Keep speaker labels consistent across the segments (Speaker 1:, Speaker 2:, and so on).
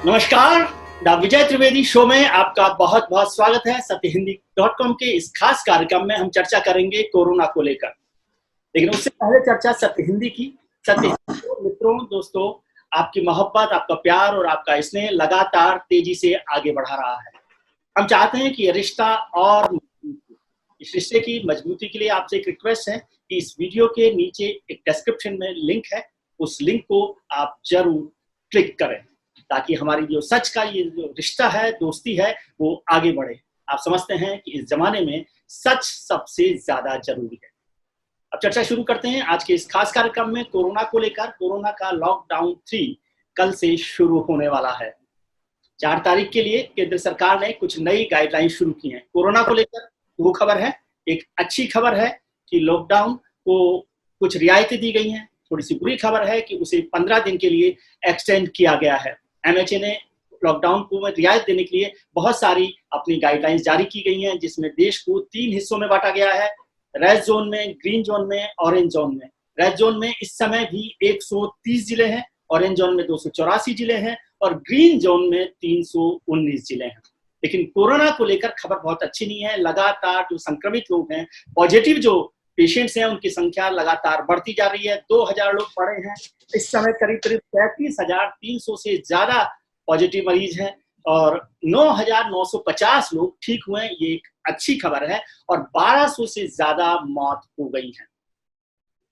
Speaker 1: नमस्कार। The Vijay Trivedi show में आपका बहुत बहुत स्वागत है। सत्यहिंदी.com के इस खास कार्यक्रम में हम चर्चा करेंगे कोरोना को लेकर। लेकिन उससे पहले चर्चा सत्य हिंदी की। सत्य हिंदी को मित्रों, दोस्तों, आपकी मोहब्बत, आपका प्यार और आपका स्नेह लगातार तेजी से आगे बढ़ा रहा है। हम चाहते हैं कि ये रिश्ता और इस रिश्ते की मजबूती के लिए आपसे एक रिक्वेस्ट है कि इस वीडियो के नीचे एक डिस्क्रिप्शन में लिंक है, उस लिंक को आप जरूर क्लिक करें ताकि हमारी जो सच का ये जो रिश्ता है, दोस्ती है, वो आगे बढ़े। आप समझते हैं कि इस जमाने में सच सबसे ज्यादा जरूरी है। अब चर्चा शुरू करते हैं आज के इस खास कार्यक्रम में कोरोना को लेकर। कोरोना का लॉकडाउन 3 कल से शुरू होने वाला है। 4 तारीख के लिए केंद्र सरकार ने कुछ नई गाइडलाइन शुरू की हैं। कोरोना को लेकर 2 खबर है। एक अच्छी खबर है कि लॉकडाउन को कुछ रियायतें दी गई हैं। थोड़ी सी बुरी खबर है कि उसे 15 दिन के लिए एक्सटेंड किया गया है। एमएचए ने लॉकडाउन को रियायत देने के लिए बहुत सारी अपनी गाइडलाइंस जारी की गई हैं, जिसमें देश को 3 हिस्सों में बांटा गया है। रेड जोन में, ग्रीन जोन में, ऑरेंज जोन में। रेड जोन में इस समय भी 130 जिले हैं, ऑरेंज जोन में 284 जिले हैं और ग्रीन जोन में 319 जिले हैं। लेकिन कोरोना को लेकर खबर बहुत अच्छी नहीं है। लगातार जो संक्रमित लोग हैं, पॉजिटिव जो पेशेंट्स हैं, उनकी संख्या लगातार बढ़ती जा रही है। 2000 लोग पड़े हैं इस समय। करीब करीब 33,300 से ज्यादा पॉजिटिव मरीज हैं और 9,950 लोग ठीक हुए हैं। ये एक अच्छी खबर है और 1200 से ज्यादा मौत हो गई है।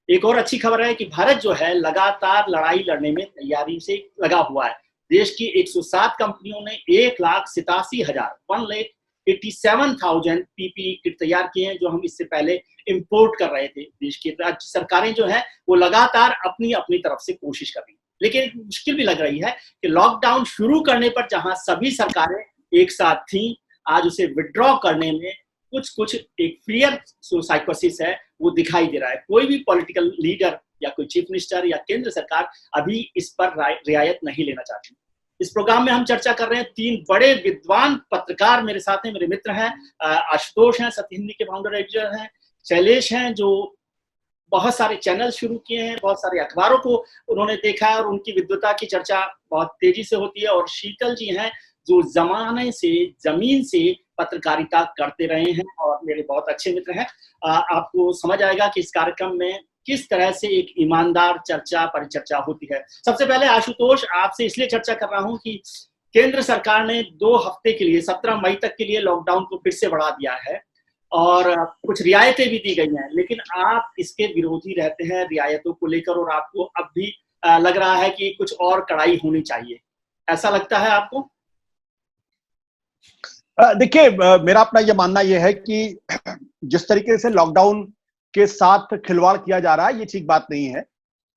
Speaker 1: एक और अच्छी खबर है कि भारत जो है लगातार लड़ाई लड़ने में तैयारी से लगा हुआ है। देश की 107 कंपनियों ने 1,87,000 पीपीई किट तैयार किए हैं, जो हम इससे पहले इंपोर्ट कर रहे थे। देश की राज्य सरकारें जो है वो लगातार अपनी अपनी तरफ से कोशिश कर रही हैं। लेकिन एक मुश्किल भी लग रही है कि लॉकडाउन शुरू करने पर जहां सभी सरकारें एक साथ थीं, आज उसे विड्रॉ करने में कुछ कुछ एक फियर साइकोसिस है, वो दिखाई दे रहा है। कोई भी पॉलिटिकल लीडर या कोई चीफ मिनिस्टर या केंद्र सरकार अभी इस पर रियायत नहीं लेना चाहती। इस प्रोग्राम में हम चर्चा कर रहे हैं। 3 बड़े विद्वान पत्रकार मेरे साथ हैं, मेरे मित्र हैं। आशुतोष हैं, सत्य हिंदी के फाउंडर एडिटर हैं। शैलेश हैं, जो बहुत सारे चैनल शुरू किए हैं, बहुत सारे अखबारों को उन्होंने देखा है और उनकी विद्वता की चर्चा बहुत तेजी से होती है। और शीतल जी हैं, जो जमाने से जमीन से पत्रकारिता करते रहे हैं और मेरे बहुत अच्छे मित्र हैं। आपको समझ आएगा कि इस कार्यक्रम में किस तरह से एक ईमानदार चर्चा परिचर्चा होती है। सबसे पहले आशुतोष, आपसे इसलिए चर्चा कर रहा हूं कि केंद्र सरकार ने 2 हफ्ते के लिए 17 मई तक के लिए लॉकडाउन को फिर से बढ़ा दिया है और कुछ रियायतें भी दी गई हैं। लेकिन आप इसके विरोधी रहते हैं रियायतों को लेकर और आपको अब भी लग रहा है कि कुछ और कड़ाई होनी चाहिए। ऐसा लगता है आपको?
Speaker 2: देखिए, मेरा अपना ये मानना यह है कि जिस तरीके से लॉकडाउन के साथ खिलवाड़ किया जा रहा है, ये ठीक बात नहीं है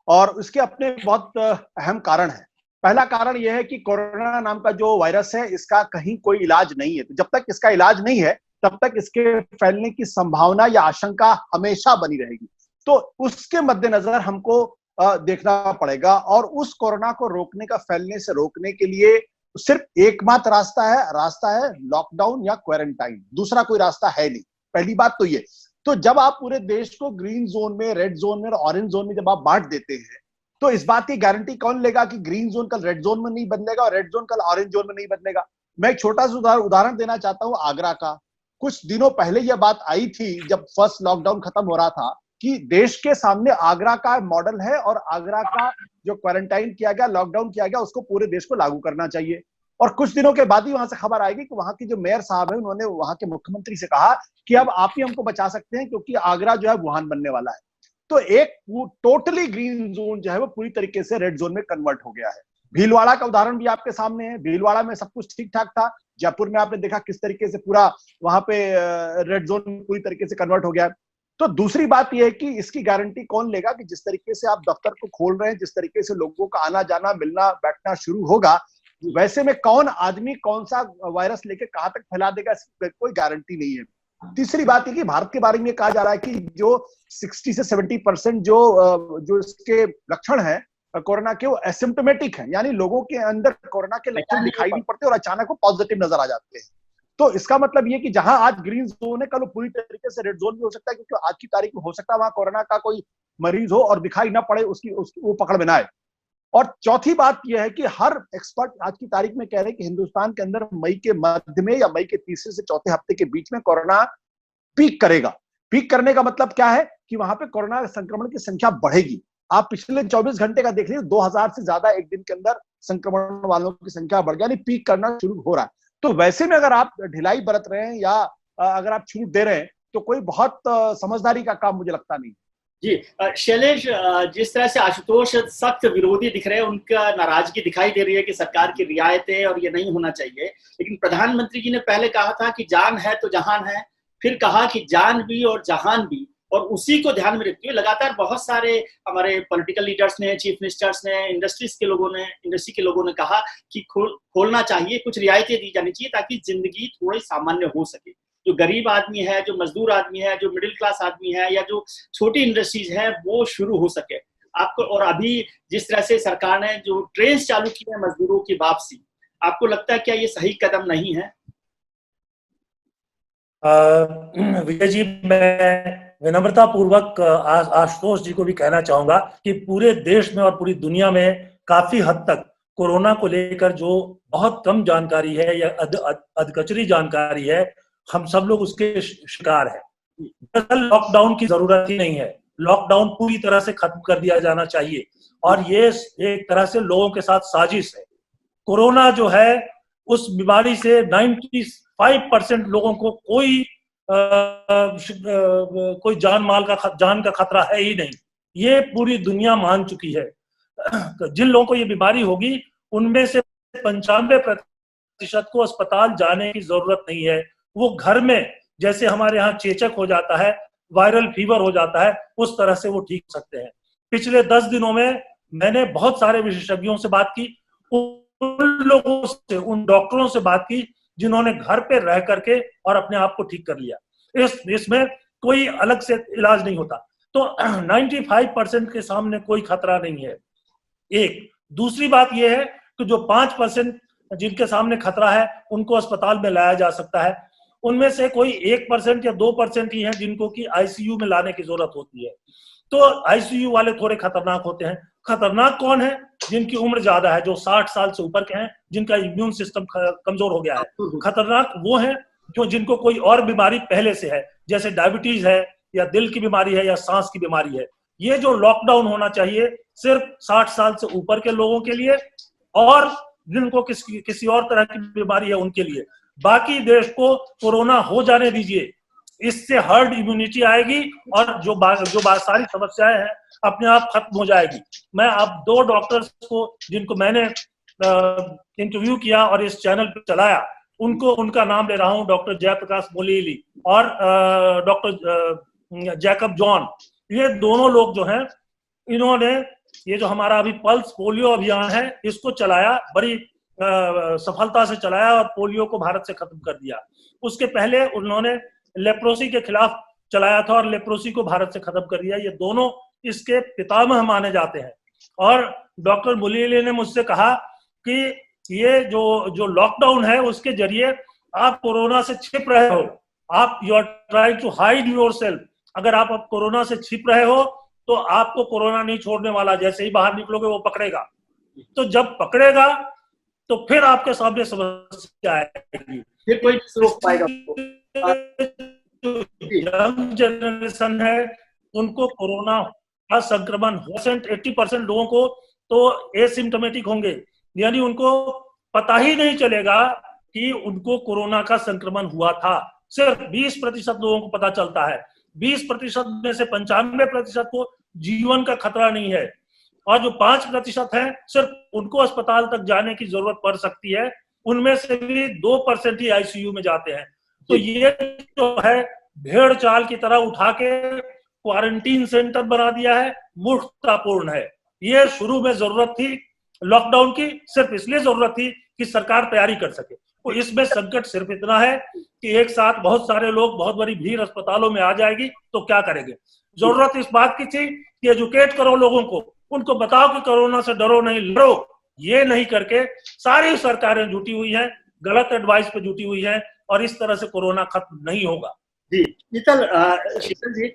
Speaker 2: और उसके अपने बहुत अहम कारण हैं। पहला कारण यह है कि कोरोना नाम का जो वायरस है, इसका कहीं कोई इलाज नहीं है। तो जब तक इसका इलाज नहीं है, तब तक इसके फैलने की संभावना या आशंका हमेशा बनी रहेगी। तो उसके मद्देनजर हमको देखना पड़ेगा और उस कोरोना को रोकने का, फैलने से रोकने के लिए सिर्फ एकमात्र रास्ता है लॉकडाउन या क्वारंटाइन। दूसरा कोई रास्ता है नहीं। पहली बात तो ये। तो जब आप पूरे देश को ग्रीन जोन में, रेड जोन में और ऑरेंज जोन में जब आप बांट देते हैं, तो इस बात की गारंटी कौन लेगा कि ग्रीन जोन कल रेड जोन में नहीं बदलेगा और रेड जोन कल ऑरेंज जोन में नहीं बदलेगा। मैं एक छोटा सा उदाहरण देना चाहता हूं आगरा का। कुछ दिनों पहले यह बात आई थी, जब फर्स्ट लॉकडाउन खत्म हो रहा था, कि देश के सामने आगरा का मॉडल है और आगरा का जो क्वारंटाइन किया गया, लॉकडाउन किया गया, उसको पूरे देश को लागू करना चाहिए। और कुछ दिनों के बाद ही वहां से खबर आएगी कि वहां के जो मेयर साहब है, उन्होंने वहां के मुख्यमंत्री से कहा कि अब आप ही हमको बचा सकते हैं, क्योंकि आगरा जो है वुहान बनने वाला है। तो एक टोटली ग्रीन जोन जो है वो पूरी तरीके से रेड जोन में कन्वर्ट हो गया है। भीलवाड़ा का उदाहरण भी आपके सामने है। भीलवाड़ा में सब कुछ ठीक ठाक था। जयपुर में आपने देखा किस तरीके से पूरा वहां पे रेड जोन पूरी तरीके से कन्वर्ट हो गया है। तो दूसरी बात यह है कि इसकी गारंटी कौन लेगा कि जिस तरीके से आप दफ्तर को खोल रहे हैं, जिस तरीके से लोगों का आना जाना, मिलना बैठना शुरू होगा, वैसे में कौन आदमी कौन सा वायरस लेके कहां तक फैला देगा, इसकी कोई गारंटी नहीं है। तीसरी बात यह कि भारत के बारे में कहा जा रहा है कि जो 60 से 70% जो इसके लक्षण है कोरोना के, वो एसिम्प्टोमेटिक है, यानी लोगों के अंदर कोरोना के लक्षण दिखाई नहीं पड़ते और अचानक वो पॉजिटिव नजर आ जाते हैं। तो इसका मतलब ये कि जहां आज ग्रीन जोन है, कल वो पूरी तरीके से रेड जोन भी हो सकता है, क्योंकि आज की तारीख में हो सकता है वहां कोरोना का कोई मरीज हो और दिखाई ना पड़े, उसकी वो पकड़ में ना आए। और चौथी बात यह है कि हर एक्सपर्ट आज की तारीख में कह रहे हैं कि हिंदुस्तान के अंदर मई के मध्य में या मई के तीसरे से चौथे हफ्ते के बीच में कोरोना पीक करेगा। पीक करने का मतलब क्या है कि वहां पे कोरोना संक्रमण की संख्या बढ़ेगी। आप पिछले 24 घंटे का देख लीजिए, 2000 से ज्यादा एक दिन के अंदर संक्रमण वालों की संख्या बढ़ गई, यानी पीक करना शुरू हो रहा है। तो वैसे में अगर आप ढिलाई बरत रहे हैं या अगर आप छूट दे रहे हैं तो कोई बहुत समझदारी का काम मुझे लगता नहीं।
Speaker 1: जी शैलेश, जिस तरह से आशुतोष सख्त विरोधी दिख रहे हैं, उनका नाराजगी दिखाई दे रही है कि सरकार की रियायतें और ये नहीं होना चाहिए, लेकिन प्रधानमंत्री जी ने पहले कहा था कि जान है तो जहान है, फिर कहा कि जान भी और जहान भी, और उसी को ध्यान में रखते हुए लगातार बहुत सारे हमारे पॉलिटिकल लीडर्स ने, चीफ मिनिस्टर्स ने, इंडस्ट्री के लोगों ने कहा कि खोलना चाहिए, कुछ रियायतें दी जानी चाहिए ताकि जिंदगी थोड़ी सामान्य हो सके। जो गरीब आदमी है, जो मजदूर आदमी है, जो मिडिल क्लास आदमी है, या जो छोटी इंडस्ट्रीज है, वो शुरू हो सके। आपको, और अभी जिस तरह से सरकार ने जो ट्रेन चालू की है मजदूरों की वापसी, आपको लगता है क्या ये सही कदम नहीं है?
Speaker 3: विजय जी, मैं विनम्रता पूर्वक आशुतोष जी को भी कहना चाहूंगा कि पूरे देश में और पूरी दुनिया में काफी हद तक कोरोना को लेकर जो बहुत कम जानकारी है या अधकचरी जानकारी है, हम सब लोग उसके शिकार हैं। दरअसल लॉकडाउन की जरूरत ही नहीं है। लॉकडाउन पूरी तरह से खत्म कर दिया जाना चाहिए, और ये एक तरह से लोगों के साथ साजिश है। कोरोना जो है, उस बीमारी से 95% लोगों को कोई जान का खतरा है ही नहीं। ये पूरी दुनिया मान चुकी है। जिन लोगों को ये बीमारी होगी, उनमें से 95% को अस्पताल जाने की जरूरत नहीं है। वो घर में, जैसे हमारे यहाँ चेचक हो जाता है, वायरल फीवर हो जाता है, उस तरह से वो ठीक हो सकते हैं। पिछले 10 दिनों में मैंने बहुत सारे विशेषज्ञों से बात की, उन लोगों से, उन डॉक्टरों से बात की जिन्होंने घर पे रह करके और अपने आप को ठीक कर लिया। इसमें कोई अलग से इलाज नहीं होता। तो 95% के सामने कोई खतरा नहीं है। एक दूसरी बात यह है कि जो 5% जिनके सामने खतरा है, उनको अस्पताल में लाया जा सकता है। उनमें से कोई 1% या 2% ही है जिनको कि आईसीयू में लाने की जरूरत होती है। तो आईसीयू वाले थोड़े खतरनाक होते हैं। खतरनाक कौन है? जिनकी उम्र ज्यादा है, जो 60 साल से ऊपर के हैं, जिनका इम्यून सिस्टम कमजोर हो गया है। खतरनाक वो है जो जिनको कोई और बीमारी पहले से है, जैसे डायबिटीज है, या दिल की बीमारी है, या सांस की बीमारी है। ये जो लॉकडाउन होना चाहिए सिर्फ 60 साल से ऊपर के लोगों के लिए, और जिनको किसी और तरह की बीमारी है उनके लिए। बाकी देश को कोरोना हो जाने दीजिए, इससे हर्ड इम्यूनिटी आएगी और जो सारी समस्याएं हैं अपने आप खत्म हो जाएगी। मैं अब 2 डॉक्टर्स को, जिनको मैंने इंटरव्यू किया और इस चैनल पर चलाया, उनका नाम ले रहा हूं, डॉक्टर जयप्रकाश मोलियली और डॉक्टर जैकब जॉन। ये दोनों लोग जो हैं, इन्होंने ये जो हमारा अभी पल्स पोलियो अभियान है, इसको चलाया, बड़ी सफलता से चलाया और पोलियो को भारत से खत्म कर दिया। उसके पहले उन्होंने लेप्रोसी के खिलाफ चलाया था और लेप्रोसी को भारत से खत्म कर दिया। ये दोनों इसके पितामह माने जाते हैं। और डॉक्टर मुलीली ने मुझसे कहा कि ये जो लॉकडाउन है, उसके जरिए आप कोरोना से छिप रहे हो, आप you are trying to hide yourself. अगर आप अब कोरोना से छिप रहे हो तो आपको कोरोना नहीं छोड़ने वाला, जैसे ही बाहर निकलोगे वो पकड़ेगा। तो जब पकड़ेगा तो फिर आपके सामने समस्या आएगी,
Speaker 1: फिर कोई रोक पाएगा।
Speaker 3: यंग जनरेशन है, उनको कोरोना का संक्रमण 80% लोगों को तो एसिम्टोमेटिक होंगे, यानी उनको पता ही नहीं चलेगा कि उनको कोरोना का संक्रमण हुआ था। सिर्फ 20% लोगों को पता चलता है। 20% में से 95% को जीवन का खतरा नहीं है, और जो 5% है, सिर्फ उनको अस्पताल तक जाने की जरूरत पड़ सकती है। उनमें से भी 2% ही आईसीयू में जाते हैं। तो ये जो है, भेड़ चाल की तरह उठा के क्वारंटीन सेंटर बना दिया है, मूर्खतापूर्ण है। ये शुरू में जरूरत थी लॉकडाउन की, सिर्फ इसलिए जरूरत थी कि सरकार तैयारी कर सके। तो इसमें संकट सिर्फ इतना है कि एक साथ बहुत सारे लोग, बहुत बड़ी भीड़ अस्पतालों में आ जाएगी तो क्या करेंगे। जरूरत इस बात की थी कि एजुकेट करो लोगों को, उनको बताओ कि कोरोना से डरो नहीं, लड़ो। ये नहीं करके सारी सरकारें जुटी हुई हैं, गलत एडवाइस पे जुटी हुई हैं, और इस तरह से कोरोना खत्म नहीं होगा।
Speaker 1: जी शीतल जी,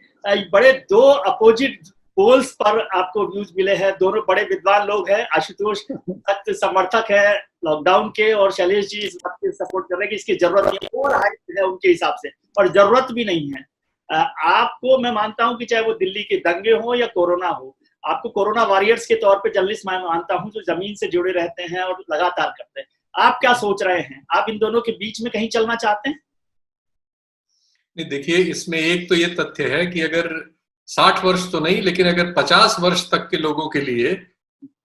Speaker 1: बड़े 2 अपोजिट पोल्स पर आपको व्यूज मिले हैं, दोनों बड़े विद्वान लोग हैं। आशुतोष सख्त समर्थक है लॉकडाउन के और शैलेश जी इस बात के सपोर्ट कर रहे हैं कि इसकी जरूरत नहीं है, और हाइप है उनके हिसाब से, और जरूरत भी नहीं है। आपको मैं मानता हूं कि चाहे वो दिल्ली के दंगे हो या कोरोना हो, आपको कोरोना वॉरियर्स के तौर पे जर्नलिस्ट मैं मानता हूं जो जमीन से जुड़े रहते हैं और लगातार करते हैं। आप क्या सोच रहे हैं? आप इन दोनों के बीच में कहीं चलना चाहते हैं?
Speaker 4: नहीं, देखिए, इसमें एक तो ये तथ्य है कि अगर 60 वर्ष तो नहीं, लेकिन अगर 50 वर्ष तक के लोगों के लिए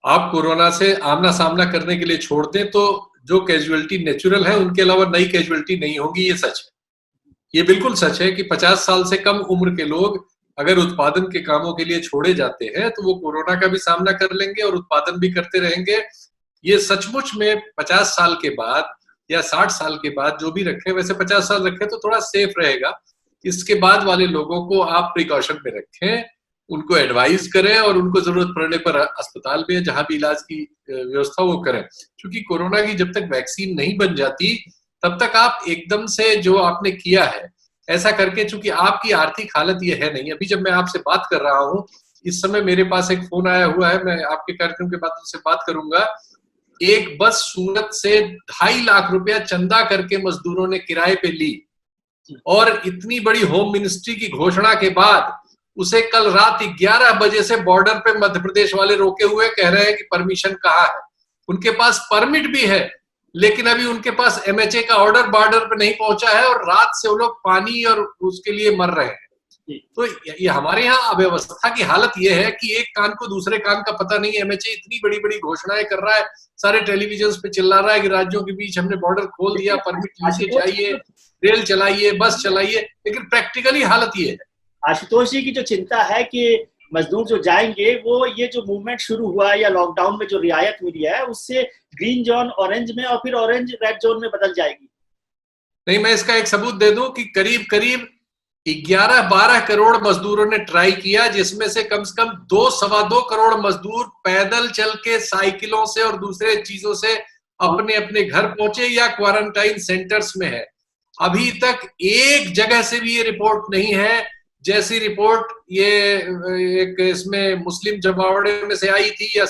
Speaker 4: आप कोरोना से आमना सामना करने के लिए छोड़ दें तो जो कैजुअलिटी नेचुरल है उनके अलावा नई कैजुअलिटी नहीं होगी। ये सच है, ये बिल्कुल सच है कि 50 साल से कम उम्र के लोग अगर उत्पादन के कामों के लिए छोड़े जाते हैं तो वो कोरोना का भी सामना कर लेंगे और उत्पादन भी करते रहेंगे। ये सचमुच में 50 साल के बाद या 60 साल के बाद जो भी रखें, वैसे 50 साल रखें तो थोड़ा सेफ रहेगा। इसके बाद वाले लोगों को आप प्रिकॉशन में रखें, उनको एडवाइस करें और उनको जरूरत पड़ने पर अस्पताल में जहां भी इलाज की व्यवस्था वो करें। क्योंकि कोरोना की जब तक वैक्सीन नहीं बन जाती तब तक आप एकदम से जो आपने किया है ऐसा करके, चूंकि आपकी आर्थिक हालत ये है नहीं। अभी जब मैं आपसे बात कर रहा हूं इस समय मेरे पास एक फोन आया हुआ है, मैं आपके कार्यक्रम के बाद उससे बात करूंगा। एक बस सूरत से 2.5 लाख रुपया चंदा करके मजदूरों ने किराए पे ली और इतनी बड़ी होम मिनिस्ट्री की घोषणा के बाद उसे कल रात 11 बजे से बॉर्डर पे मध्य प्रदेश वाले रोके हुए कह रहे हैं कि परमिशन कहाँ है। उनके पास परमिट भी है लेकिन अभी उनके पास MHA का ऑर्डर बॉर्डर पे नहीं पहुंचा है और रात से वो लोग पानी और उसके लिए मर रहे हैं। तो ये हमारे यहाँ अव्यवस्था की हालत ये है कि एक कान को दूसरे कान का पता नहीं। MHA इतनी बड़ी बड़ी घोषणाएं कर रहा है, सारे टेलीविजन पे चिल्ला रहा है कि राज्यों के बीच हमने बॉर्डर खोल दिया, परमिट लीजिए, चाहिए रेल चलाइए, बस चलाइए, लेकिन प्रैक्टिकली हालत ये है।
Speaker 1: आशुतोष जी की जो चिंता है कि मजदूर जो जाएंगे वो ये जो मूवमेंट शुरू हुआ है या लॉकडाउन में जो रियायत मिली है उससे ग्रीन जोन ऑरेंज में और फिर ऑरेंज रेड जोन में बदल जाएगी।
Speaker 4: नहीं, मैं इसका एक सबूत दे दूं कि करीब करीब 11-12 करोड़ मजदूरों ने ट्राई किया, जिसमें से कम 2-2.25 करोड़ मजदूर पैदल चल के, साइकिलों से और दूसरे चीजों से अपने अपने घर पहुंचे या क्वारंटाइन सेंटर्स में है। अभी तक एक जगह से भी ये रिपोर्ट नहीं है जैसी रिपोर्ट ये एक इसमें मुस्लिम जमावड़े में से आई थी या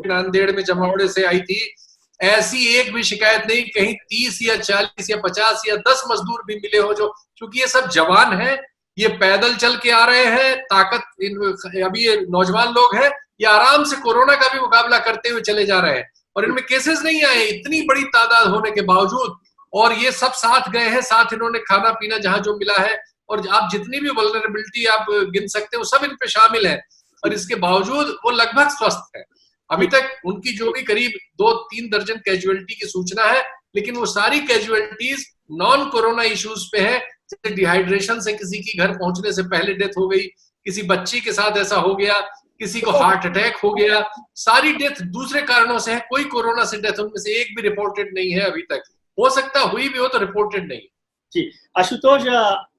Speaker 4: नांदेड़ में जमावड़े से आई थी। ऐसी एक भी शिकायत नहीं, कहीं 30 या 40 या 50 या 10 मजदूर भी मिले हो जो, क्योंकि ये सब जवान हैं, ये पैदल चल के आ रहे हैं, ताकत अभी ये नौजवान लोग हैं, ये आराम से कोरोना का भी मुकाबला करते हुए चले जा रहे हैं और इनमें केसेस नहीं आए इतनी बड़ी तादाद होने के बावजूद। और ये सब साथ गए हैं, साथ इन्होंने खाना पीना जहां जो मिला है और आप जितनी भी वल्नरेबिलिटी आप गिन सकते हो सब इन पे शामिल है और इसके बावजूद वो लगभग स्वस्थ है। अभी तक उनकी जो भी करीब 2-3 दर्जन कैजुअलिटी की सूचना है, लेकिन वो सारी कैजुअलिटीज नॉन कोरोना इश्यूज पे है। जैसे डिहाइड्रेशन से किसी की घर पहुंचने से पहले डेथ हो गई, किसी बच्ची के साथ ऐसा हो गया, किसी को हार्ट अटैक हो गया, सारी डेथ दूसरे कारणों से है। कोई कोरोना से डेथ उनमें से एक भी रिपोर्टेड नहीं है अभी तक। हो सकता हुई भी हो तो रिपोर्टेड नहीं।
Speaker 1: जी आशुतोष,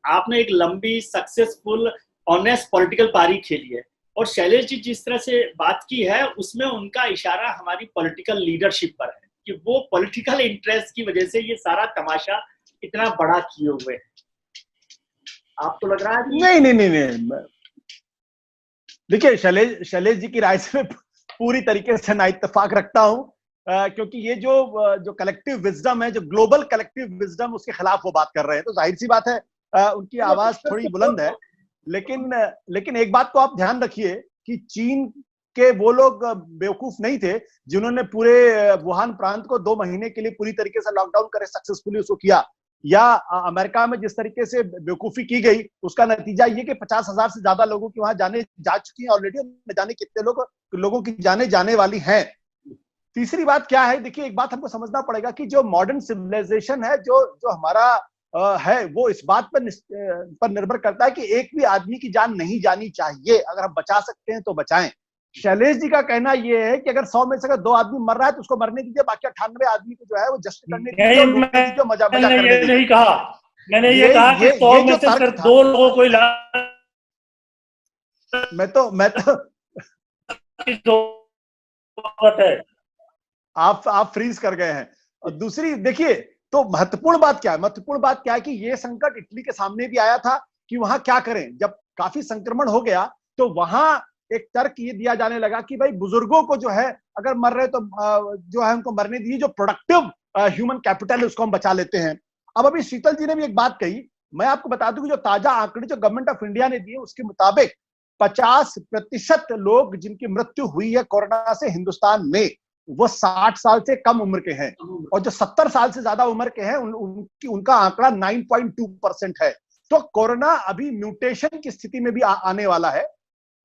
Speaker 1: आपने एक लंबी सक्सेसफुल ऑनेस्ट पॉलिटिकल पारी खेली है और शैलेश जी जिस तरह से बात की है उसमें उनका इशारा हमारी पॉलिटिकल लीडरशिप पर है कि वो पॉलिटिकल इंटरेस्ट की वजह से ये सारा तमाशा इतना बड़ा किए हुए है। आपको लग रहा है?
Speaker 2: नहीं। देखिए, शैलेश जी की राय से मैं पूरी तरीके से ना इत्तेफाक रखता हूं, क्योंकि ये जो कलेक्टिव विजडम है, जो ग्लोबल कलेक्टिव विजडम, उसके खिलाफ वो बात कर रहे हैं। तो जाहिर सी बात है उनकी आवाज थोड़ी बुलंद है, लेकिन एक बात को आप ध्यान रखिए कि चीन के वो लोग बेवकूफ नहीं थे जिन्होंने पूरे वुहान प्रांत को 2 महीने के लिए पूरी तरीके से लॉकडाउन करे सक्सेसफुली उसको किया, या अमेरिका में जिस तरीके से बेवकूफी की गई उसका नतीजा ये कि 50,000 से ज्यादा लोगों की वहां जाने जा चुकी हैं ऑलरेडी, न जाने कितने लोगों की जाने वाली हैं। तीसरी बात क्या है, देखिए एक बात हमको समझना पड़ेगा कि जो मॉडर्न सिविलाइजेशन है, जो हमारा है, वो इस बात पर निर्भर करता है कि एक भी आदमी की जान नहीं जानी चाहिए। अगर हम बचा सकते हैं तो बचाएं। शैलेश जी का कहना यह है कि अगर 100 में से अगर 2 आदमी मर रहा है तो उसको मरने दीजिए, बाकी 98 आदमी को जो है वो जस्ट करने दीजिए, मजा करने दीजिए।
Speaker 3: नहीं कहा, मैंने ये कहा कि 100 में से अगर 2 लोगों को
Speaker 2: मैं तो आप फ्रीज कर गए हैं। और दूसरी देखिए, तो महत्वपूर्ण बात क्या है कि ये संकट इटली के सामने भी आया था कि वहां क्या करें। जब काफी संक्रमण हो गया तो वहां एक तर्क ये दिया जाने लगा कि भाई बुजुर्गों को जो है अगर मर रहे तो जो है उनको मरने दीजिए, जो प्रोडक्टिव ह्यूमन कैपिटल है उसको हम बचा लेते हैं। अब अभी शीतल जी ने भी एक बात कही, मैं आपको बता दूं कि जो ताजा आंकड़े जो गवर्नमेंट ऑफ इंडिया ने दिए उसके मुताबिक 50% लोग जिनकी मृत्यु हुई है कोरोना से हिंदुस्तान में, वो 60 साल से कम उम्र के हैं, और जो 70 साल से ज्यादा उम्र के हैं उनका आंकड़ा 9.2% है। तो कोरोना अभी म्यूटेशन की स्थिति में भी आने वाला है।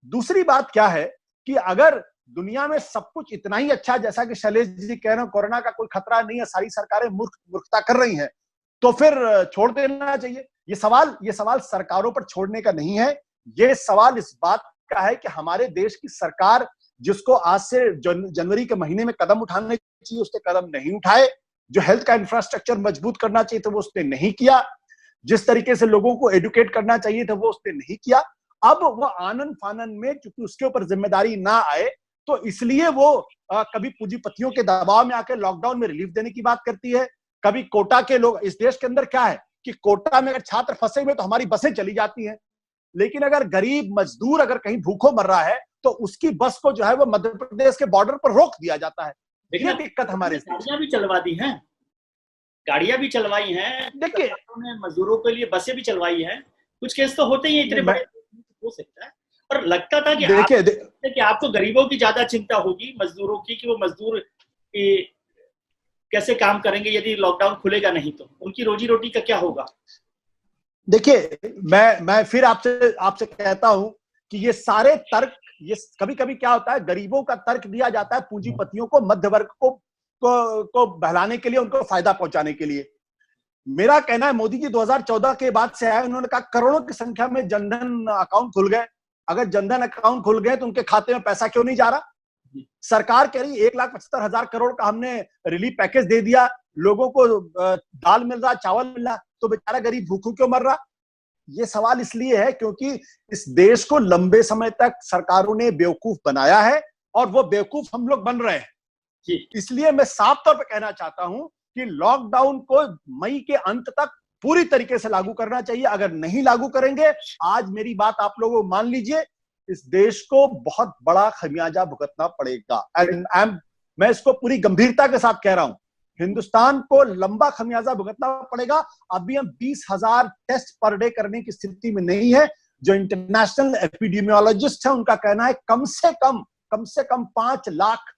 Speaker 2: दूसरी बात क्या है कि अगर दुनिया में सब कुछ इतना ही अच्छा, जैसा कि शैलेश जी कह रहे हैं, कोरोना का कोई खतरा नहीं है, सारी सरकारें मूर्खता कर रही हैं, तो फिर छोड़ देना चाहिए। ये सवाल सरकारों पर छोड़ने का नहीं है, ये सवाल इस बात का है कि हमारे देश की सरकार जिसको आज से जनवरी के महीने में कदम उठाने चाहिए उसने कदम नहीं उठाए, जो हेल्थ का इंफ्रास्ट्रक्चर मजबूत करना चाहिए था वो उसने नहीं किया, जिस तरीके से लोगों को एडुकेट करना चाहिए था वो उसने नहीं किया। अब वो आनन फानन में चूंकि उसके ऊपर जिम्मेदारी ना आए तो इसलिए वो कभी पूंजीपतियों के दबाव में आकर लॉकडाउन में रिलीफ देने की बात करती है, कभी कोटा के लोग, इस देश के अंदर क्या है कि कोटा में अगर छात्र फंसे हुए तो हमारी बसें चली जाती हैं, लेकिन अगर गरीब मजदूर अगर कहीं भूखों मर रहा है तो उसकी बस को जो है वो मध्य प्रदेश के बॉर्डर पर रोक दिया जाता है। ये दिक्कत हमारे
Speaker 1: गाड़ियां भी चलवा दी हैं, गाड़ियां भी चलवाई हैं, देखिए मजदूरों के लिए बसें भी चलवाई हैं। कुछ केस तो होते ही हैं इतने बड़े, हो सकता है। और लगता था कि आपको गरीबों की ज्यादा चिंता होगी, मजदूरों की, कि वो मजदूर कैसे काम करेंगे यदि लॉकडाउन खुलेगा नहीं तो उनकी रोजी रोटी का क्या होगा।
Speaker 2: देखिए मैं फिर आपसे कहता हूं कि ये सारे तर्क, ये कभी कभी क्या होता है, गरीबों का तर्क दिया जाता है पूंजीपतियों को, मध्य वर्ग को बहलाने के लिए, उनको फायदा पहुंचाने के लिए। मेरा कहना है मोदी जी 2014 के बाद से आए, उन्होंने कहा करोड़ों की संख्या में जनधन अकाउंट खुल गए, अगर जनधन अकाउंट खुल गए तो उनके खाते में पैसा क्यों नहीं जा रहा। सरकार कह रही 1,75,000 करोड़ का हमने रिलीफ पैकेज दे दिया, लोगों को दाल मिल रहा, चावल मिल रहा, तो बेचारा गरीब भूखों क्यों मर रहा। ये सवाल इसलिए है क्योंकि इस देश को लंबे समय तक सरकारों ने बेवकूफ बनाया है और वो बेवकूफ हम लोग बन रहे हैं। इसलिए मैं साफ तौर पर कहना चाहता हूं कि लॉकडाउन को मई के अंत तक पूरी तरीके से लागू करना चाहिए। अगर नहीं लागू करेंगे, आज मेरी बात आप लोगों मान लीजिए, इस देश को बहुत बड़ा खमियाजा भुगतना पड़ेगा। एंड मैं इसको पूरी गंभीरता के साथ कह रहा हूं, हिंदुस्तान को लंबा खमियाजा भुगतना पड़ेगा। अभी हम 20,000 टेस्ट पर डे करने की स्थिति में नहीं है। जो इंटरनेशनल एपिडेमियोलॉजिस्ट है उनका कहना है कम से कम 5 लाख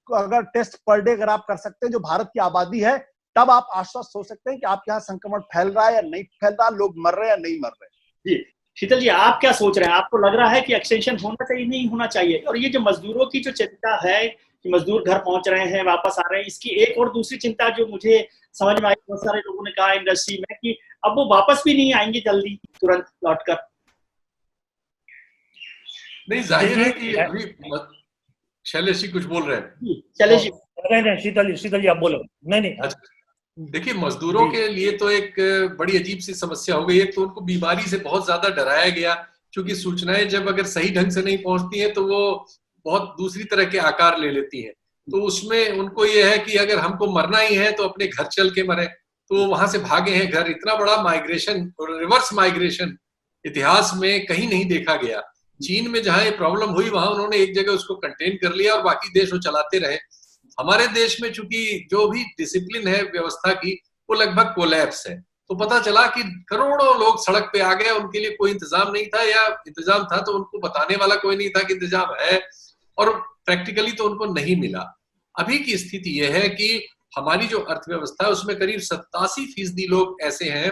Speaker 2: अगर टेस्ट पर डे अगर आप कर सकते हैं, जो भारत की आबादी है, तब आप आश्वस्त हो सकते हैं कि आपके यहाँ संक्रमण फैल रहा है या नहीं फैल रहा, लोग मर रहे हैं या नहीं मर रहे।
Speaker 1: जी शीतल जी, आप क्या सोच रहे हैं? आपको लग रहा है कि एक्सटेंशन होना चाहिए, नहीं होना चाहिए? और ये जो मजदूरों की जो चिंता है कि मजदूर घर पहुंच रहे हैं, वापस आ रहे हैं, इसकी एक और दूसरी चिंता जो मुझे समझ में आई, बहुत सारे लोगों ने कहा इंडस्ट्री में कि अब वो वापस भी नहीं आएंगे जल्दी तुरंत लौटकर।
Speaker 4: नहीं, जाहिर है कि अभी शैलेश जी कुछ बोल रहे हैं।
Speaker 1: शैलेश जी,
Speaker 3: नहीं शीतल जी आप बोलो। नहीं
Speaker 4: देखिए, मजदूरों के लिए तो एक बड़ी अजीब सी समस्या हो गई है। तो उनको बीमारी से बहुत ज्यादा डराया गया, क्योंकि सूचनाएं जब अगर सही ढंग से नहीं पहुंचती हैं तो वो बहुत दूसरी तरह के आकार ले लेती हैं। तो उसमें उनको ये है कि अगर हमको मरना ही है तो अपने घर चल के मरे, तो वहां से भागे हैं घर। इतना बड़ा माइग्रेशन, रिवर्स माइग्रेशन इतिहास में कहीं नहीं देखा गया। चीन में जहां ये प्रॉब्लम हुई वहां उन्होंने एक जगह उसको कंटेन कर लिया और बाकी देश वो चलाते रहे। हमारे देश में चूंकि जो भी डिसिप्लिन है व्यवस्था की वो लगभग कोलैप्स है। तो पता चला कि करोड़ों लोग सड़क पे आ गए, उनके लिए कोई इंतजाम नहीं था, या इंतजाम था तो उनको बताने वाला कोई नहीं था कि इंतजाम है, और प्रैक्टिकली तो उनको नहीं मिला। अभी की स्थिति यह है कि हमारी जो अर्थव्यवस्था है उसमें करीब 87% लोग ऐसे हैं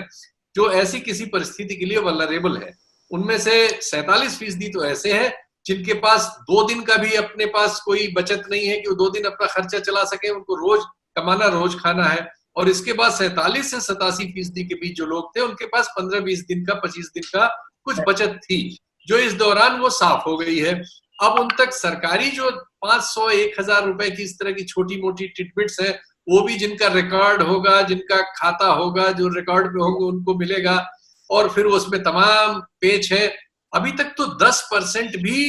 Speaker 4: जो ऐसी किसी परिस्थिति के लिए वल्नरेबल है। उनमें से 47% तो ऐसे हैं जिनके पास 2 दिन का भी अपने पास कोई बचत नहीं है कि वो 2 दिन अपना खर्चा चला सके, उनको रोज कमाना रोज खाना है। और इसके बाद 47 से 87% के बीच जो लोग थे उनके पास 15-20 दिन का, 25 दिन का कुछ बचत थी, जो इस दौरान वो साफ हो गई है। अब उन तक सरकारी जो 500-1000 रुपए की इस तरह की छोटी मोटी टिटबिट्स है, वो भी जिनका रिकॉर्ड होगा, जिनका खाता होगा, जो रिकॉर्ड पे होंगे उनको मिलेगा। और फिर उसमें तमाम पेच है। अभी तक तो 10% भी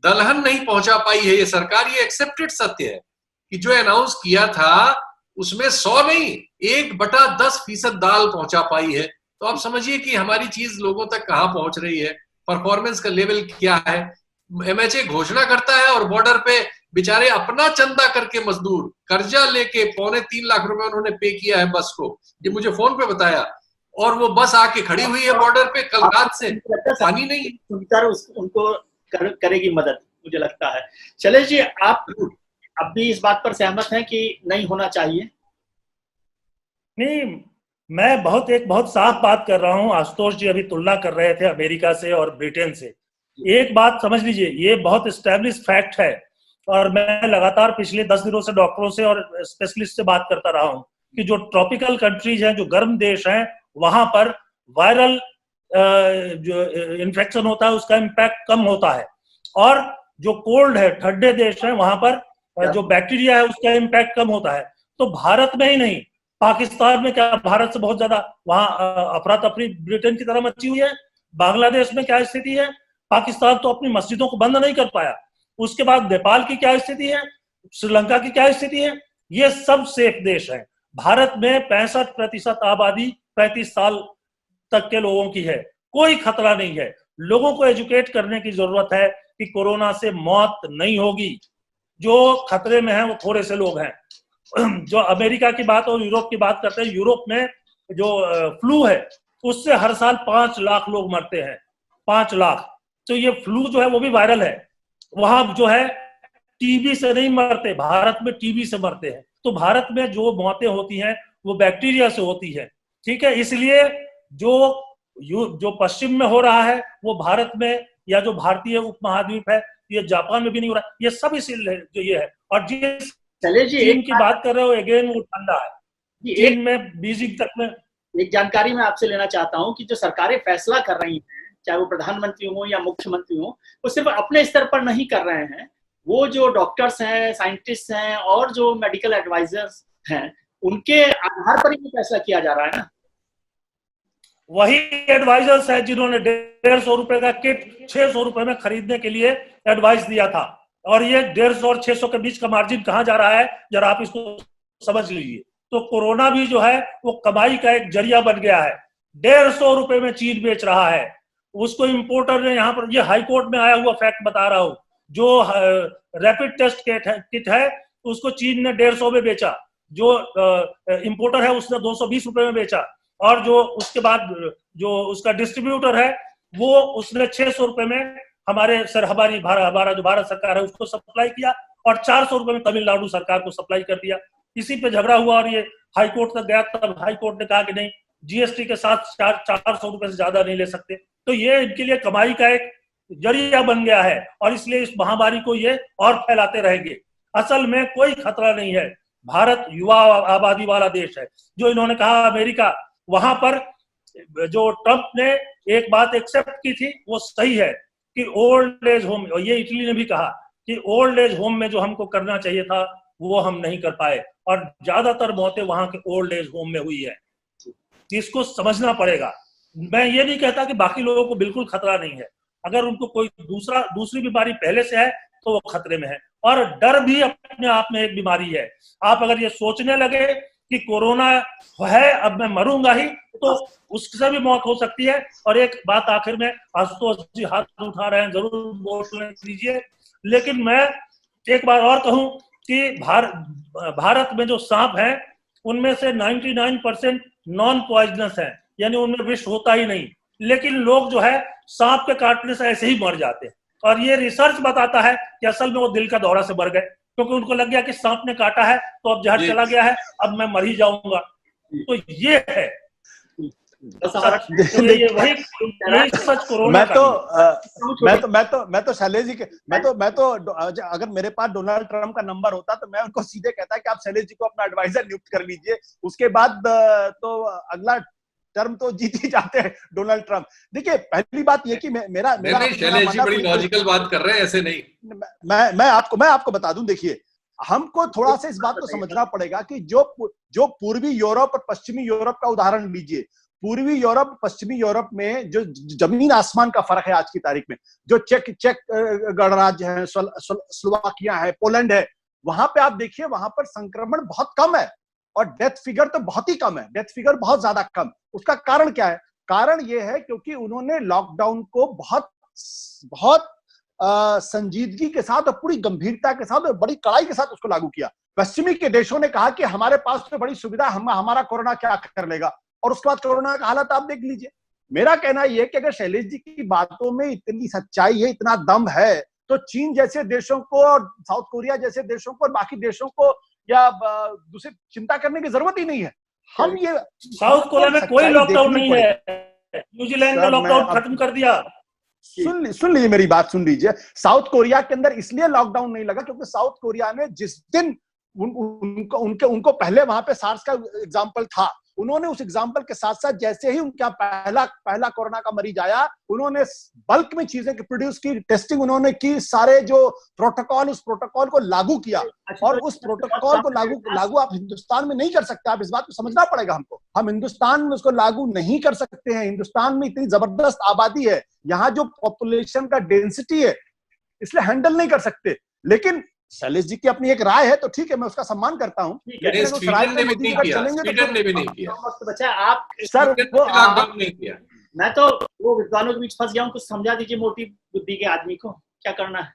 Speaker 4: दलहन नहीं पहुंचा पाई है ये सरकार। ये एक्सेप्टेड सत्य है कि जो अनाउंस किया था उसमें 100 नहीं 1/10% दाल पहुंचा पाई है। तो आप समझिए कि हमारी चीज लोगों तक कहां पहुंच रही है, परफॉर्मेंस का लेवल क्या है। एमएचए घोषणा करता है और बॉर्डर पे बेचारे अपना चंदा करके मजदूर कर्जा लेके 2.25 लाख रुपए उन्होंने पे किया है बस को, ये मुझे फोन पे बताया, और वो बस आके खड़ी हुई है बॉर्डर पे कल रात से, पानी नहीं
Speaker 1: सुनकर उनको करेगी मदद, मुझे लगता है। शैलेश जी, आप अब भी इस बात पर सहमत हैं कि नहीं होना चाहिए?
Speaker 3: नहीं, मैं एक बहुत साफ बात कर रहा हूं। आशुतोष जी अभी तुलना कर रहे थे अमेरिका से और ब्रिटेन से। एक बात समझ लीजिए, ये बहुत एस्टेब्लिश फैक्ट है, और मैं लगातार पिछले 10 दिनों से डॉक्टरों से और स्पेशलिस्ट से बात करता रहा हूं कि जो ट्रॉपिकल कंट्रीज हैं, जो गर्म देश हैं, वहां पर वायरल जो इन्फेक्शन होता है उसका इम्पैक्ट कम होता है, और जो कोल्ड है, ठंडे देश हैं, वहां पर जो बैक्टीरिया है उसका इम्पैक्ट कम होता है। तो भारत में ही नहीं, पाकिस्तान में क्या भारत से बहुत ज्यादा वहां अफरा तफरी ब्रिटेन की तरह मची हुई है? बांग्लादेश में क्या स्थिति है? पाकिस्तान तो अपनी मस्जिदों को बंद नहीं कर पाया। उसके बाद नेपाल की क्या स्थिति है? श्रीलंका की क्या स्थिति है? ये सब सेफ देश हैं। भारत में 65% आबादी 35 साल तक के लोगों की है, कोई खतरा नहीं है। लोगों को एजुकेट करने की जरूरत है कि कोरोना से मौत नहीं होगी। जो खतरे में है वो थोड़े से लोग हैं। जो अमेरिका की बात और यूरोप की बात करते हैं, यूरोप में जो फ्लू है उससे हर साल 5 लाख लोग मरते हैं, 5 लाख। तो ये फ्लू जो है वो भी वायरल है। वहां जो है टीबी से नहीं मरते, भारत में टीबी से मरते हैं। तो भारत में जो मौतें होती हैं वो बैक्टीरिया से होती है, ठीक है। इसलिए जो पश्चिम में हो रहा है वो भारत में, या जो भारतीय उपमहाद्वीप है, ये जापान में भी नहीं हो रहा, ये सब इसीलिए जो ये है। और जिस चीन की बात कर रहे हो, अगेन वो ठंडा है। चीन में बीजिंग तक में
Speaker 1: एक जानकारी मैं आपसे लेना चाहता हूं कि जो सरकारें फैसला कर रही हैं, चाहे वो प्रधानमंत्री हो या मुख्यमंत्री हो, वो सिर्फ अपने स्तर पर नहीं कर रहे हैं। वो जो डॉक्टर्स हैं, साइंटिस्ट हैं और जो मेडिकल एडवाइजर्स हैं, उनके आधार पर ही फैसला किया जा रहा है ना।
Speaker 3: वही एडवाइजर्स है जिन्होंने 150 रुपए का किट 600 रुपए में खरीदने के लिए एडवाइस दिया था। और ये 150 और 600 के बीच का मार्जिन कहां जा रहा है, जरा आप इसको समझ लीजिए। तो कोरोना भी जो है वो कमाई का एक जरिया बन गया है। 150 रुपए में चीन बेच रहा है, उसको इंपोर्टर ने यहाँ पर, ये हाईकोर्ट में आया हुआ फैक्ट बता रहा हूं, जो रैपिड टेस्ट किट है उसको चीन ने 150 में बेचा, जो इंपोर्टर है उसने 220 रुपए में बेचा, और जो उसके बाद जो उसका डिस्ट्रीब्यूटर है वो उसने 600 रुपए में हमारा जो भारत सरकार है उसको सप्लाई किया, और 400 रुपए में तमिलनाडु सरकार को सप्लाई कर दिया। इसी पे झगड़ा हुआ और ये हाईकोर्ट तक गया। तब हाईकोर्ट ने कहा कि नहीं, जीएसटी के साथ 400 रुपए से ज्यादा नहीं ले सकते। तो ये इनके लिए कमाई का एक जरिया बन गया है, और इसलिए इस महामारी को ये और फैलाते रहेंगे। असल में कोई खतरा नहीं है। भारत युवा आबादी वाला देश है। जो इन्होंने कहा अमेरिका, वहां पर जो ट्रंप ने एक बात एक्सेप्ट की थी वो सही है कि ओल्ड एज होम, और ये इटली ने भी कहा कि ओल्ड एज होम में जो हमको करना चाहिए था वो हम नहीं कर पाए, और ज्यादातर मौतें वहां के ओल्ड एज होम में हुई है। इसको समझना पड़ेगा। मैं ये नहीं कहता कि बाकी लोगों को बिल्कुल खतरा नहीं है। अगर उनको कोई दूसरी बीमारी पहले से है तो वो खतरे में है। और डर भी अपने आप में एक बीमारी है। आप अगर ये सोचने लगे कि कोरोना है, अब मैं मरूंगा ही, तो उससे भी मौत हो सकती है। और एक बात आखिर में, आशुतोष जी हाथ उठा रहे हैं, जरूर बोलने दीजिए, लेकिन मैं एक बार और कहूं कि भारत में जो सांप है उनमें से 99% नॉन पॉइजनस है, यानी उनमें विष होता ही नहीं। लेकिन लोग जो है सांप के काटने से ऐसे ही मर जाते हैं। और ये रिसर्च बताता है कि असल में वो दिल का दौरा से मर गए, क्योंकि उनको लग गया कि सांप ने काटा है तो अब जहर चला गया है, अब मैं मर ही जाऊंगा। तो ये है
Speaker 2: मैं तो शैलेश जी के मैं तो अगर मेरे पास डोनाल्ड ट्रंप का नंबर होता तो मैं उनको सीधे कहता कि आप शैलेश जी को अपना एडवाइजर नियुक्त कर लीजिए। उसके बाद तो अगला टर्म तो जीत ही जाते हैं डोनाल्ड ट्रंप। देखिए, पहली बात ये कि मेरा
Speaker 4: शैलेश जी बड़ी लॉजिकल बात कर रहे हैं, ऐसे नहीं।
Speaker 2: मैं आपको बता दूं, देखिए, हमको थोड़ा सा इस बात को समझना पड़ेगा कि जो पूर्वी यूरोप और पश्चिमी यूरोप का उदाहरण लीजिए। पूर्वी यूरोप, पश्चिमी यूरोप में जो जमीन आसमान का फर्क है आज की तारीख में। जो चेक गणराज्य है, स्लोवाकिया है, पोलैंड है, वहां पे आप देखिए, वहां पर संक्रमण बहुत कम है और डेथ फिगर तो बहुत ही कम है, डेथ फिगर बहुत ज्यादा कम। उसका कारण क्या है? कारण यह है क्योंकि उन्होंने लॉकडाउन को बहुत संजीदगी के साथ और पूरी गंभीरता के साथ और बड़ी कड़ाई के साथ उसको लागू किया। पश्चिमी के देशों ने कहा कि हमारे पास तो बड़ी सुविधा, हमारा कोरोना क्या कर लेगा, और उसके बाद कोरोना का हालत आप देख लीजिए। मेरा कहना यह है कि अगर शैलेश जी की बातों में इतनी सच्चाई है, इतना दम है, तो चीन जैसे देशों को और साउथ कोरिया जैसे देशों को और बाकी देशों को या दूसरी चिंता करने की जरूरत ही नहीं है। हम ये
Speaker 3: साउथ कोरिया में कोई लॉकडाउन नहीं है, न्यूजीलैंड ने लॉकडाउन खत्म कर दिया।
Speaker 2: सुन लीजिए मेरी बात, सुन लीजिए। साउथ कोरिया के अंदर इसलिए लॉकडाउन नहीं लगा क्योंकि साउथ कोरिया ने जिस दिन उनको पहले वहां पे सार्स का एग्जाम्पल था, उन्होंने उस एग्जाम्पल के साथ साथ जैसे ही उनका पहला कोरोना का मरीज आया, उन्होंने बल्क में चीजें प्रोड्यूस की, टेस्टिंग उन्होंने की, सारे जो प्रोटोकॉल, उस प्रोटोकॉल को लागू किया। और उस प्रोटोकॉल को लागू आप हिंदुस्तान में नहीं कर सकते। आप इस बात को समझना पड़ेगा हमको। हम हिंदुस्तान में उसको लागू नहीं कर सकते हैं। हिंदुस्तान में इतनी जबरदस्त आबादी है, यहाँ जो पॉपुलेशन का डेंसिटी है, इसलिए हैंडल नहीं कर सकते। लेकिन शैलेश जी की अपनी एक राय है, तो ठीक है, मैं उसका सम्मान करता हूँ।
Speaker 4: स्वीडन ने भी नहीं किया, स्वीडन ने भी नहीं किया।
Speaker 1: वक्त बचा आप
Speaker 2: सर, वो
Speaker 4: लॉकडाउन नहीं किया।
Speaker 1: मैं तो वो विद्वानों के बीच फंस गया हूँ, कुछ समझा दीजिए मोटी बुद्धि के आदमी को क्या करना है।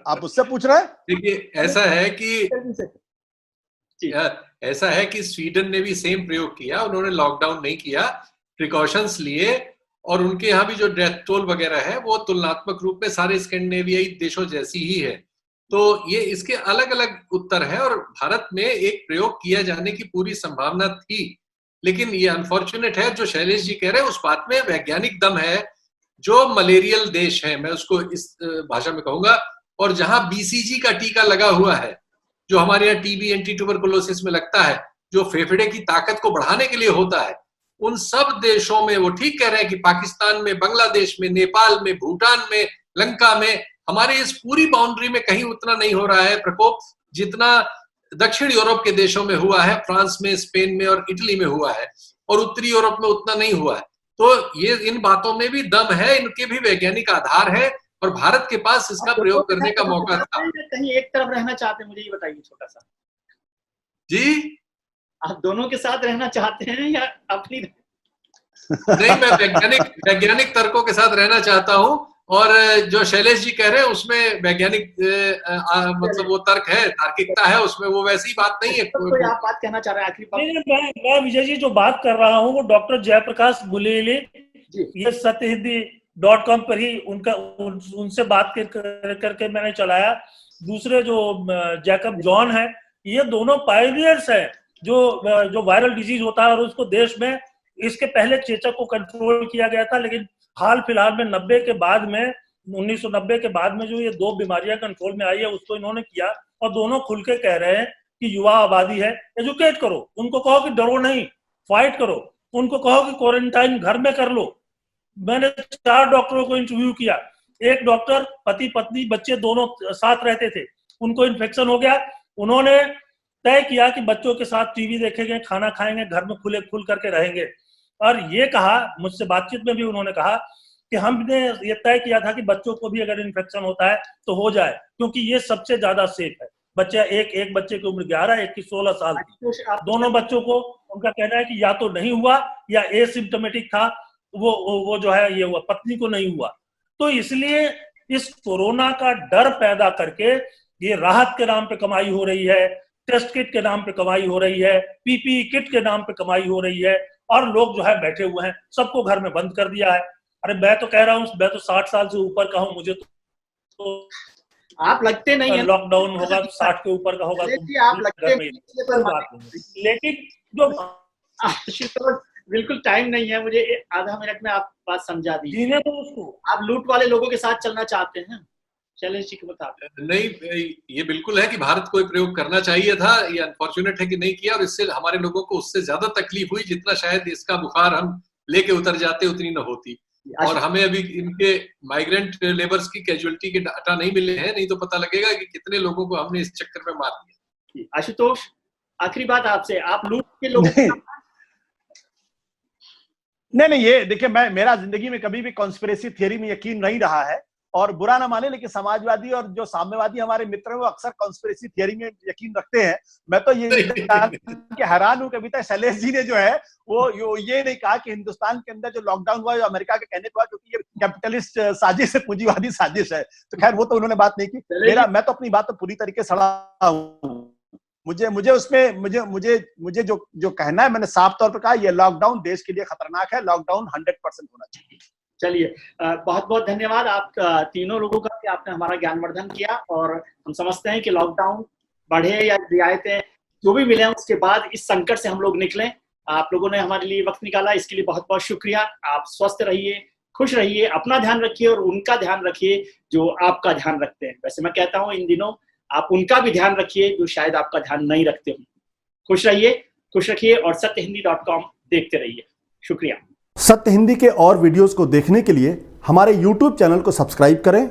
Speaker 2: आप उससे पूछ रहे हैं?
Speaker 4: देखिए, ऐसा है कि स्वीडन ने भी सेम प्रयोग किया। उन्होंने लॉकडाउन नहीं किया, प्रिकॉशंस लिए, और उनके यहाँ भी जो डेथ टोल वगैरह है वो तुलनात्मक रूप में सारे स्कैंडिनेवियाई देशों जैसी ही है। तो ये इसके अलग अलग उत्तर है, और भारत में एक प्रयोग किया जाने की पूरी संभावना थी। लेकिन ये अनफॉर्चुनेट है, जो शैलेश जी कह रहे हैं उस बात में वैज्ञानिक दम है। जो मलेरियल देश है, मैं उसको इस भाषा में कहूंगा, और जहां बीसीजी का टीका लगा हुआ है, जो हमारे यहाँ टीबी, एंटी ट्यूबरकुलोसिस में लगता है, जो फेफड़े की ताकत को बढ़ाने के लिए होता है, उन सब देशों में, वो ठीक कह रहे हैं कि पाकिस्तान में, बांग्लादेश में, नेपाल में, भूटान में, लंका में, हमारे इस पूरी बाउंड्री में कहीं उतना नहीं हो रहा है प्रकोप जितना दक्षिण यूरोप के देशों में हुआ है, फ्रांस में, स्पेन में और इटली में हुआ है, और उत्तरी यूरोप में उतना नहीं हुआ है। तो ये इन बातों में भी दम है, इनके भी वैज्ञानिक आधार है, और भारत के पास इसका प्रयोग करने का मौका था।
Speaker 1: कहीं एक तरफ रहना चाहते हैं, मुझे ये बताइए छोटा सा
Speaker 4: जी।
Speaker 1: आप दोनों के साथ रहना चाहते हैं या अपनी?
Speaker 4: नहीं, मैं वैज्ञानिक तर्कों के साथ रहना चाहता हूं, और जो शैलेश जी कह रहे हैं उसमें वैज्ञानिक मतलब वो तर्क है, तार्किकता है उसमें, वो वैसी बात नहीं है।
Speaker 1: कोई आप बात कहना चाह रहे हैं आखिरी बात?
Speaker 3: मैं विजय जी जो बात कर रहा हूँ वो डॉक्टर जयप्रकाश गुलेले, ये सत्यहिंदी.com पर ही उनसे बात करके मैंने चलाया। दूसरे जो जैकब जॉन है, ये दोनों पायनियर्स है जो वायरल डिजीज होता है, और उसको देश में इसके पहले चेचक को कंट्रोल किया गया था, लेकिन हाल फिलहाल में 1990 के बाद में जो ये दो बीमारियां कंट्रोल में आई है उसको इन्होंने किया। और दोनों खुल के कह रहे हैं कि युवा आबादी है, एजुकेट करो, उनको कहो कि डरो नहीं, फाइट करो, उनको कहो कि क्वारंटाइन घर में कर लो। मैंने 4 डॉक्टरों को इंटरव्यू किया। एक डॉक्टर पति पत्नी बच्चे दोनों साथ रहते थे, उनको इन्फेक्शन हो गया। उन्होंने तय किया कि बच्चों के साथ टीवी देखेंगे, खाना खाएंगे, घर में खुल करके रहेंगे। और ये कहा, मुझसे बातचीत में भी उन्होंने कहा कि हमने ये तय किया था कि बच्चों को भी अगर इन्फेक्शन होता है तो हो जाए, क्योंकि ये सबसे ज्यादा सेफ है। बच्चा एक बच्चे की उम्र 11, एक की 16 साल की, दोनों बच्चों को उनका कहना है कि या तो नहीं हुआ या एसिम्प्टोमेटिक था, वो जो है ये हुआ, पत्नी को नहीं हुआ। तो इसलिए इस कोरोना का डर पैदा करके ये राहत के नाम पे कमाई हो रही है, टेस्ट किट के नाम पे कमाई हो रही है, पीपीई किट के नाम पे कमाई हो रही है, और लोग जो है बैठे हुए हैं, सबको घर में बंद कर दिया है। अरे मैं तो कह रहा हूँ, मैं तो 60 साल से ऊपर का हूँ, मुझे तो
Speaker 1: आप लगते नहीं है।
Speaker 3: लॉकडाउन होगा तो 60 के ऊपर का होगा तो
Speaker 1: आप लगते नहीं,
Speaker 3: लेकिन जो
Speaker 1: बिल्कुल टाइम नहीं है, मुझे आधा मिनट में आप बात समझा दीजिए।
Speaker 3: जीने तो उसको,
Speaker 1: आप लूट वाले लोगों के साथ चलना चाहते हैं? शैलेश जी के मुताबिक
Speaker 4: नहीं, ये बिल्कुल है कि भारत को प्रयोग करना चाहिए था। ये अनफॉर्चुनेट है कि नहीं किया, और इससे हमारे लोगों को उससे ज्यादा तकलीफ हुई जितना शायद इसका बुखार हम लेके उतर जाते उतनी न होती। और हमें अभी इनके माइग्रेंट लेबर्स की कैजुअलिटी के डाटा नहीं मिले हैं, नहीं तो पता लगेगा कि कितने लोगों को हमने इस चक्कर में मार दिया।
Speaker 1: आशुतोष, आखिरी बात आपसे, आप लूट के लोगों
Speaker 2: नहीं, ये देखिए, मेरा जिंदगी में कभी भी कॉन्स्पिरेसी थियरी में यकीन नहीं रहा है, और बुरा ना माने, लेकिन समाजवादी और जो साम्यवादी हमारे मित्र हैं वो अक्सर कॉन्स्पिरेसी थियरी में यकीन रखते हैं। मैं तो ये जान के हैरान हूं कि अभी तक शैलेश जी ने जो है वो ये नहीं कहा कि हिंदुस्तान के अंदर जो लॉकडाउन हुआ जो अमेरिका के कहने पर, क्योंकि ये कैपिटलिस्ट साजिश है, पूंजीवादी साजिश है। तो खैर वो तो उन्होंने बात नहीं की। मैं तो अपनी बात तो पूरी तरीके से सड़ा हूं। मुझे उसमें मुझे जो कहना है, मैंने साफ तौर पर कहा, ये लॉकडाउन देश के लिए खतरनाक है। लॉकडाउन 100% होना चाहिए।
Speaker 1: चलिए, बहुत बहुत धन्यवाद आप तीनों लोगों का कि आपने हमारा ज्ञानवर्धन किया। और हम समझते हैं कि लॉकडाउन बढ़े या रियायतें जो भी मिले उसके बाद इस संकट से हम लोग निकलें। आप लोगों ने हमारे लिए वक्त निकाला, इसके लिए बहुत बहुत शुक्रिया। आप स्वस्थ रहिए, खुश रहिए, अपना ध्यान रखिए और उनका ध्यान रखिए जो आपका ध्यान रखते हैं। वैसे मैं कहता हूँ इन दिनों आप उनका भी ध्यान रखिए जो शायद आपका ध्यान नहीं रखते हो। खुश रहिए, खुश रखिए और सत्यहिंदी.com देखते रहिए। शुक्रिया।
Speaker 2: सत्य हिंदी के और वीडियोस को देखने के लिए हमारे YouTube चैनल को सब्सक्राइब करें